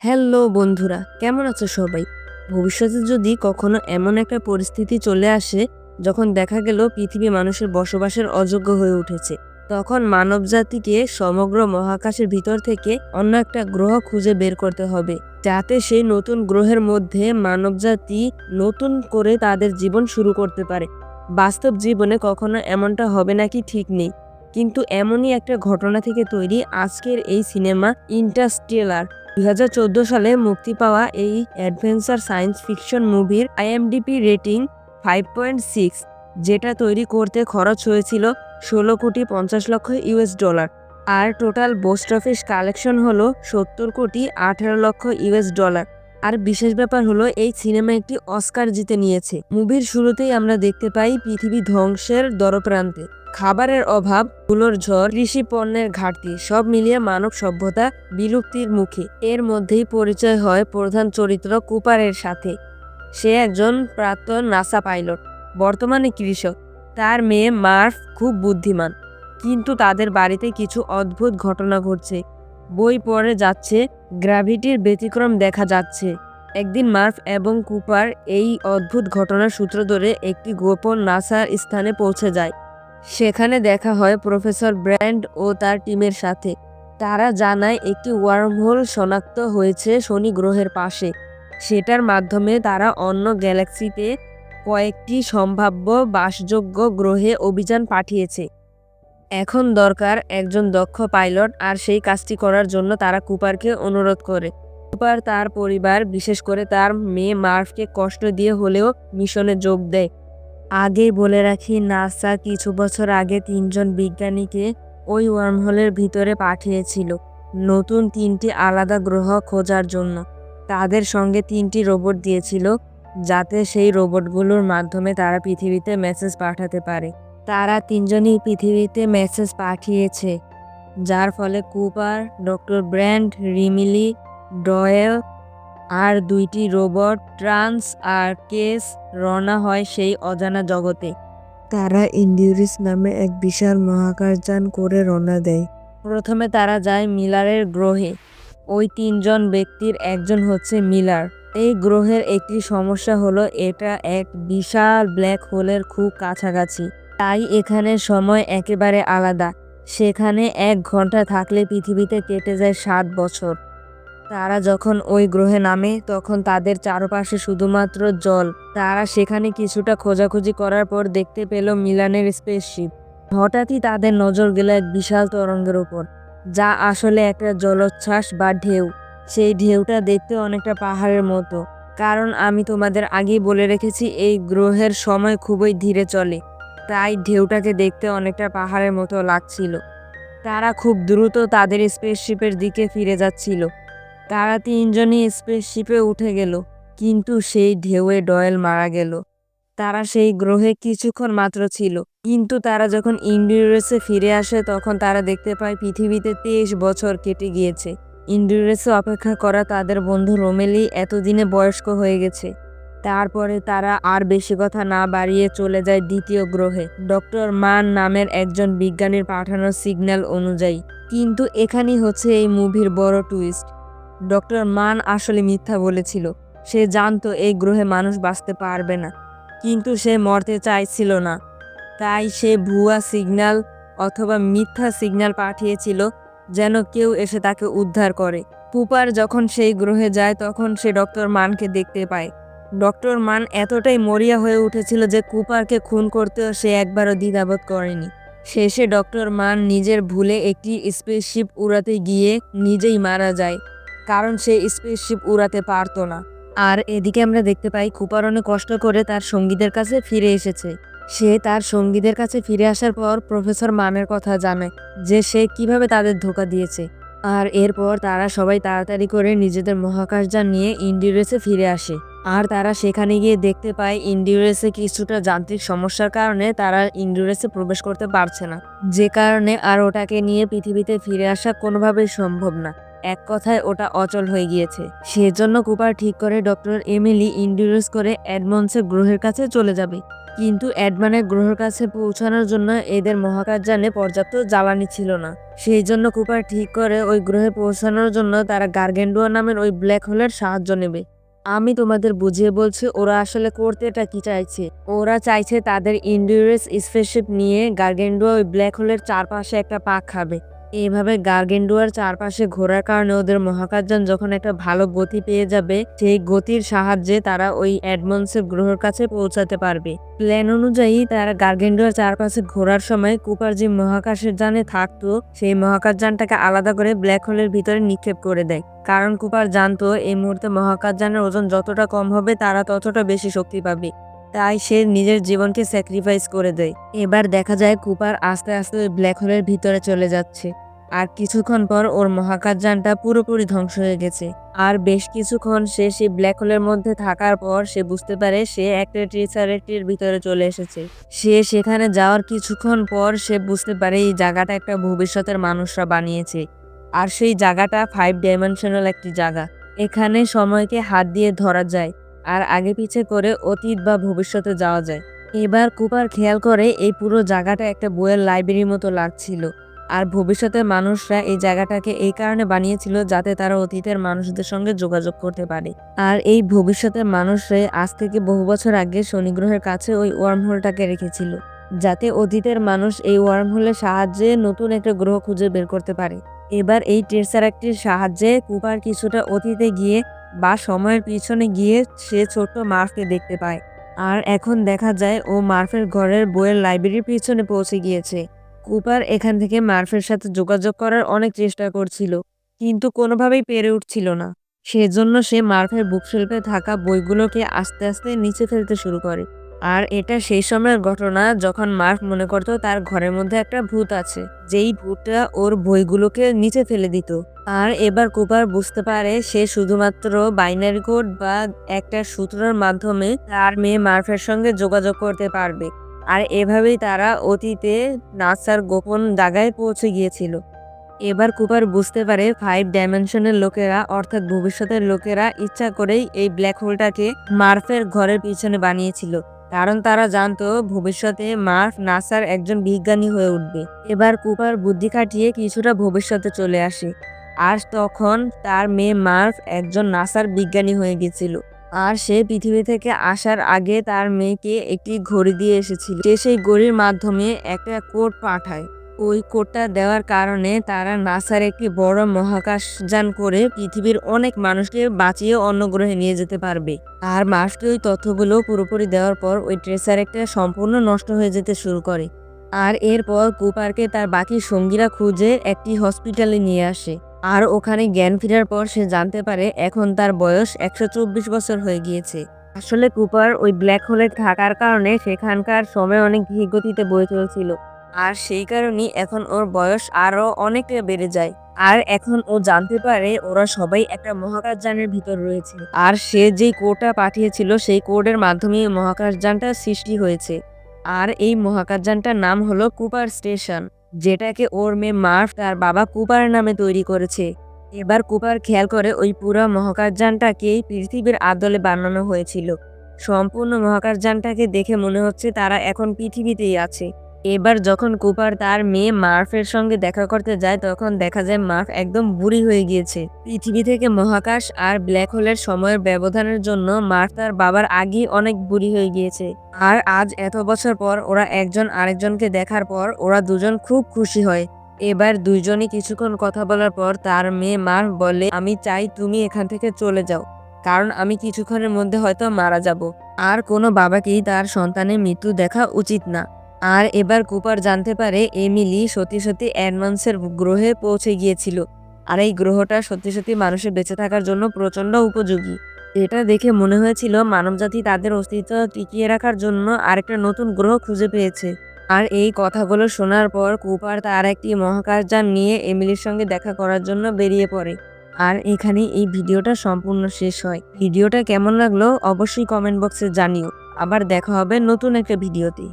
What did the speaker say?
Hello বন্ধুরা, কেমন আছো সবাই? ভবিষ্যতে যদি কখনো এমন একটা পরিস্থিতি চলে আসে যখন দেখা গেল পৃথিবী মানুষের বসবাসের অযোগ্য হয়ে উঠেছে, তখন মানবজাতিকে সমগ্র মহাকাশের ভিতর থেকে অন্য একটা গ্রহ খুঁজে বের করতে হবে, যাতে সেই নতুন গ্রহের মধ্যে মানবজাতি নতুন করে তাদের জীবন শুরু করতে পারে। বাস্তব জীবনে কখনো এমনটা হবে নাকি ঠিক নেই, কিন্তু এমনই একটা ঘটনা থেকে তৈরি আজকের এই সিনেমা ইন্টারস্টেলার। 2014 সালে মুক্তি পাওয়া এই অ্যাডভেঞ্চার সায়েন্স ফিকশন মুভির আইএমডিবি রেটিং 5.6, যেটা তৈরি করতে খরচ হয়েছিল 16,50,00,000 US ডলার। আর টোটাল বক্স অফিস কালেকশন হলো 70,18,00,000 US ডলার। আর বিশেষ ব্যাপার হলো এই সিনেমা একটি অস্কার জিতে নিয়েছে। মুভির শুরুতেই আমরা দেখতে পাই পৃথিবী ধ্বংসের দরপ্রান্তে। খাবারের অভাব, ধুলোর ঝড়, কৃষি পণ্যের ঘাটতি, সব মিলিয়ে মানব সভ্যতা বিলুপ্তির মুখে। এর মধ্যেই পরিচয় হয় প্রধান চরিত্র কুপারের সাথে। সে একজন প্রাক্তন নাসা পাইলট, বর্তমানে কৃষক। তার মেয়ে মার্ভ খুব বুদ্ধিমান, কিন্তু তাদের বাড়িতে কিছু অদ্ভুত ঘটনা ঘটছে। বই পড়ে যাচ্ছে, গ্র্যাভিটির ব্যতিক্রম দেখা যাচ্ছে। একদিন মার্ভ এবং কুপার এই অদ্ভুত ঘটনার সূত্র ধরে একটি গোপন নাসার স্থানে পৌঁছে যায়। সেখানে দেখা হয় প্রফেসর ব্র্যান্ড ও তার টিমের সাথে। তারা জানায় একটি ওয়ার্মহোল শনাক্ত হয়েছে শনি গ্রহের পাশে। সেটার মাধ্যমে তারা অন্য গ্যালাক্সিতে কয়েকটি সম্ভাব্য বাসযোগ্য গ্রহে অভিযান পাঠিয়েছে। এখন দরকার একজন দক্ষ পাইলট, আর সেই কাজটি করার জন্য তারা কুপারকে অনুরোধ করে। কুপার তার পরিবার, বিশেষ করে তার মেয়ে মার্ভকে কষ্ট দিয়ে হলেও মিশনে যোগ দেয়। আগেই বলে রাখি, নাসা কিছু বছর আগে 3জন বিজ্ঞানীকে ওই ওয়ার্মহোলের ভিতরে পাঠিয়েছিল নতুন 3টি আলাদা গ্রহ খোঁজার জন্য। তাদের সঙ্গে 3টি রোবট দিয়েছিল, যাতে সেই রোবটগুলোর মাধ্যমে তারা পৃথিবীতে মেসেজ পাঠাতে পারে। তারা 3জনই পৃথিবীতে মেসেজ পাঠিয়েছে, যার ফলে কুপার, ডক্টর ব্র্যান্ড, রিমিলি ডয়েল আর 2টি রোবট ট্রান্স আর কেস রওনা হয় সেই অজানা জগতে। তারা ইন্ডিউরিস নামে এক বিশাল মহাকাশযান করে রওনা দেয়। প্রথমে তারা যায় মিলারের গ্রহে। ওই 3জন ব্যক্তির একজন হচ্ছে মিলার। এই গ্রহের একটি সমস্যা হলো এটা এক বিশাল ব্ল্যাক হোলের খুব কাছাকাছি, তাই এখানে সময় একেবারে আলাদা। সেখানে 1 ঘন্টা থাকলে পৃথিবীতে কেটে যায় 7 বছর। তারা যখন ওই গ্রহে নামে তখন তাদের চারপাশে শুধুমাত্র জল। তারা সেখানে কিছুটা খোঁজাখুঁজি করার পর দেখতে পেল মিলানের স্পেসশিপ। হঠাৎই তাদের নজর গেল এক বিশাল তরঙ্গের উপর, যা আসলে একটা জলোচ্ছ্বাস বা ঢেউ। সেই ঢেউটা দেখতে অনেকটা পাহাড়ের মতো, কারণ আমি তোমাদের আগেই বলে রেখেছি এই গ্রহের সময় খুবই ধীরে চলে, তাই ঢেউটাকে দেখতে অনেকটা পাহাড়ের মতো লাগছিল। তারা খুব দ্রুত তাদের স্পেসশিপের দিকে ফিরে যাচ্ছিল। তারা 3জনই স্পেসশিপে উঠে গেল, কিন্তু সেই ঢেউয়ে ডয়েল মারা গেল। তারা সেই গ্রহে কিছুক্ষণ মাত্র ছিল, কিন্তু তারা যখন ইন্ডিউরেসে ফিরে আসে তখন তারা দেখতে পায় পৃথিবীতে 23 বছর কেটে গিয়েছে। ইন্ডিউরেসে অপেক্ষা করা তাদের বন্ধু রোমেলি এতদিনে বয়স্ক হয়ে গেছে। তারপরে তারা আর বেশি কথা না বাড়িয়ে চলে যায় দ্বিতীয় গ্রহে, ডক্টর মান নামের একজন বিজ্ঞানীর পাঠানো সিগন্যাল অনুযায়ী। কিন্তু এখানেই হচ্ছে এই মুভির বড় টুইস্ট। ডক্টর মান আসলে মিথ্যা বলেছিল। সে জানতো এই গ্রহে মানুষ বাঁচতে পারবে না, কিন্তু সে মরতে চাইছিল না। তাই সে ভুয়া সিগন্যাল অথবা মিথ্যা সিগন্যাল পাঠিয়েছিল, যেন কেউ এসে তাকে উদ্ধার করে। কুপার যখন সেই গ্রহে যায় তখন সে ডক্টর মানকে দেখতে পায়। ডক্টর মান এতটাই মরিয়া হয়ে উঠেছিল যে কুপারকে খুন করতেও সে একবারও দ্বিধাবোধ করেনি। শেষে ডক্টর মান নিজের ভুলে একটি স্পেসশিপ উড়াতে গিয়ে নিজেই মারা যায়, কারণ সে স্পেসশিপ উড়াতে পারতো না। আর এদিকে আমরা দেখতে পাই কুপার অনেক কষ্ট করে তার সঙ্গীদের কাছে ফিরে এসেছে। সে তার সঙ্গীদের কাছে ফিরে আসার পর প্রফেসর মানের কথা জানে, যে সে কিভাবে তাদের ধোঁকা দিয়েছে। আর এরপর তারা সবাই তাড়াতাড়ি করে নিজেদের মহাকাশযান নিয়ে ইন্ডিউরেসে ফিরে আসে। আর তারা সেখানে গিয়ে দেখতে পায় ইন্ডিউরেসে কিছুটা যান্ত্রিক সমস্যার কারণে তারা ইন্ডিউরেসে প্রবেশ করতে পারছে না, যে কারণে আর ওটাকে নিয়ে পৃথিবীতে ফিরে আসা কোনোভাবেই সম্ভব না। এক কথায় ওটা অচল হয়ে গিয়েছে। সেজন্য কুপার ঠিক করে ডক্টর এমিলি ইন্ডিউরেস করে এডমন্ডসের গ্রহের কাছে চলে যাবে। কিন্তু অ্যাডমানের গ্রহের কাছে পৌঁছানোর জন্য এদের মহাকাশযানে পর্যাপ্ত জ্বালানি ছিল না। সেই জন্য কুপার ঠিক করে ওই গ্রহে পৌঁছানোর জন্য তারা গার্গেন্ডুয়া নামের ওই ব্ল্যাক হোলের সাহায্য নেবে। আমি তোমাদের বুঝিয়ে বলছি ওরা আসলে করতেটা কি চাইছে। ওরা চাইছে তাদের ইন্ডিউরেস স্পেসশিপ নিয়ে গার্গেন্ডুয়া ওই ব্ল্যাক হোলের চারপাশে একটা পাক খাবে। এইভাবে গার্গেন্ডুয়ার চারপাশে ঘোরার কারণে ওদের মহাকাশযান যখন একটা ভালো গতি পেয়ে যাবে, সেই গতির সাহায্যে তারা ওই এডমন্ডসের গ্রহের কাছে পৌঁছাতে পারবে। প্ল্যান অনুযায়ী তারা গার্গেন্ডুয়ার চারপাশে ঘোরার সময় কুপার যে মহাকাশের যানে থাকতো সেই মহাকাশযানটাকে আলাদা করে ব্ল্যাক হোলের ভিতরে নিক্ষেপ করে দেয়। কারণ কুপার জানতো এই মুহূর্তে মহাকাশযানের ওজন যতটা কম হবে তারা ততটা বেশি শক্তি পাবে। তাই সে নিজের জীবনকে স্যাক্রিফাইস করে দেয়। এবার দেখা যায় কুপার আস্তে আস্তে ওই ব্ল্যাক হোলের ভিতরে চলে যাচ্ছে। আর কিছুক্ষণ পর ওর মহাকাশযানটা পুরোপুরি ধ্বংস হয়ে গেছে। আর বেশ কিছুক্ষণ সে সেই ব্ল্যাক হোলের মধ্যে থাকার পর সে বুঝতে পারে সে একটা ট্রিসারেক্টির ভিতরে চলে এসেছে। সে সেখানে যাওয়ার কিছুক্ষণ পর সে বুঝতে পারে এই জায়গাটা একটা ভবিষ্যতের মানুষরা বানিয়েছে। আর সেই জায়গাটা 5 ডাইমেনশনাল একটি জায়গা। এখানে সময়কে হাত দিয়ে ধরা যায় আর আগে পিছে করে অতীত বা ভবিষ্যতে যাওয়া যায়। এবার কুপার খেয়াল করে এই পুরো জায়গাটা একটা বইয়ের লাইব্রেরির মতো লাগছিল। আর ভবিষ্যতের মানুষরা এই জায়গাটাকে এই কারণে বানিয়েছিল যাতে তারা অতীতের মানুষদের সঙ্গে যোগাযোগ করতে পারে। আর এই ভবিষ্যতের মানুষরা আজ থেকে বহু বছর আগে শনি গ্রহের কাছে ওই ওয়ার্মহোলটাকে রেখেছিল, যাতে অতীতের মানুষ এই ওয়ার্মহোলের সাহায্যে নতুন একটা গ্রহ খুঁজে বের করতে পারে। এবার এই টেসারাক্টির সাহায্যে কুপার কিছুটা অতীতে গিয়ে বা সময়ের পিছনে গিয়ে সে ছোট্ট মার্ফকে দেখতে পায়। আর এখন দেখা যায় ও মার্ফের ঘরের বইয়ের লাইব্রেরির পিছনে পৌঁছে গিয়েছে। কুপার এখান থেকে মার্ফের সাথে যোগাযোগ করার অনেক চেষ্টা করছিল, কিন্তু কোনোভাবেই পেরে উঠছিল না। সেজন্য সে মার্ফের বুকশেলফে থাকা বইগুলোকে আস্তে আস্তে নিচে ফেলতে শুরু করে। আর এটা সেই সময়ের ঘটনা যখন মার্ফ মনে করতো তার ঘরের মধ্যে একটা ভূত আছে, যেই ভূতটা ওর বইগুলোকে নিচে ফেলে দিত। আর এবার কুপার বুঝতে পারে সে শুধুমাত্র বাইনারি কোড বা একটা সূত্রের মাধ্যমে তার মেয়ে মার্ফের সঙ্গে যোগাযোগ করতে পারবে। আর এভাবেই তারা অতীতে নাসার গোপন জায়গায় পৌঁছে গিয়েছিল। এবার কুপার বুঝতে পারে 5 ডাইমেনশনের লোকেরা অর্থাৎ ভবিষ্যতের লোকেরা ইচ্ছা করেই এই ব্ল্যাক হোলটাকে মার্ফের ঘরের পিছনে বানিয়েছিল, কারণ তারা জানতো ভবিষ্যতে মার্ফ নাসার একজন বিজ্ঞানী হয়ে উঠবে। এবার কুপার বুদ্ধি খাটিয়ে কিছুটা ভবিষ্যতে চলে আসে। আর তখন তার মেয়ে মার্ফ একজন নাসার বিজ্ঞানী হয়ে গেছিল। আর সে পৃথিবী থেকে আসার আগে তার মেয়েকে একটি ঘড়ি দিয়ে এসেছিল। সে সেই ঘড়ির মাধ্যমে একটা কোড পাঠায়। ওই কোডটা দেওয়ার কারণে তারা নাসার একটি বড় মহাকাশযান করে পৃথিবীর অনেক মানুষকে বাঁচিয়ে অন্য গ্রহে নিয়ে যেতে পারবে। আর মার্ফকে ওই তথ্যগুলো পুরোপুরি দেওয়ার পর ওই ট্রেসার একটা সম্পূর্ণ নষ্ট হয়ে যেতে শুরু করে। আর এরপর কুপারকে তার বাকি সঙ্গীরা খুঁজে একটি হসপিটালে নিয়ে আসে। আর ওখানে জ্ঞান ফেরার পর সে জানতে পারে এখন তার বয়স 124 বছর হয়ে গিয়েছে। আসলে কুপার ওই ব্ল্যাক হোলে থাকার কারণে সেখানকার সময় অনেক ধীরগতিতে বয়ে চলছিল। আর সেই কারণেই এখন ওর বয়স আরো অনেকটা বেড়ে যায়। আর এখন ও জানতে পারে ওরা সবাই একটা মহাকাশযানের ভিতর রয়েছে। আর সে যেই কোডটা পাঠিয়েছিল সেই কোডের মাধ্যমে মহাকাশযানটা সৃষ্টি হয়েছে। আর এই মহাকাশযানটার নাম হলো কুপার স্টেশন, যেটাকে ওর মেয়ে মার্ফ তার বাবা কুপার নামে তৈরি করেছে। এবার কুপার খেয়াল করে ওই পুরো মহাকাশযানটাকেই পৃথিবীর আদলে বানানো হয়েছিল। সম্পূর্ণ মহাকাশযানটাকে দেখে মনে হচ্ছে তারা এখন পৃথিবীতেই আছে। এবার যখন কুপার তার মেয়ে মার্ফের সঙ্গে দেখা করতে যায় তখন দেখা যায় মার্ফ একদম বুড়ি হয়ে গিয়েছে। পৃথিবী থেকে মহাকাশ আর ব্ল্যাক হোলের সময়ের ব্যবধানের জন্য মার্ফ তার বাবার আগেই অনেক বুড়ি হয়ে গিয়েছে। আর আজ এত বছর পর ওরা একজন আরেকজনকে দেখার পর ওরা দুজন খুব খুশি হয়। এবার দুইজনই কিছুক্ষণ কথা বলার পর তার মেয়ে মার্ফ বলে, আমি চাই তুমি এখান থেকে চলে যাও, কারণ আমি কিছুক্ষণের মধ্যে হয়তো মারা যাব। আর কোনো বাবাকেই তার সন্তানের মৃত্যু দেখা উচিত না। আর এবার কুপার জানতে পারে এমিলি সত্যি সত্যি অ্যাডভান্সের গ্রহে পৌঁছে গিয়েছিল। আর এই গ্রহটা সত্যি সত্যি মানুষের বেঁচে থাকার জন্য প্রচণ্ড উপযোগী। এটা দেখে মনে হয়েছিল মানবজাতি তাদের অস্তিত্ব টিকিয়ে রাখার জন্য আরেকটা নতুন গ্রহ খুঁজে পেয়েছে। আর এই কথাগুলো শোনার পর কুপার তার একটি মহাকাশযান নিয়ে এমিলির সঙ্গে দেখা করার জন্য বেরিয়ে পড়ে। আর এখানে এই ভিডিওটা সম্পূর্ণ শেষ হয়। ভিডিওটা কেমন লাগলো অবশ্যই কমেন্ট বক্সে জানিও। আবার দেখা হবে নতুন একটা ভিডিওতে।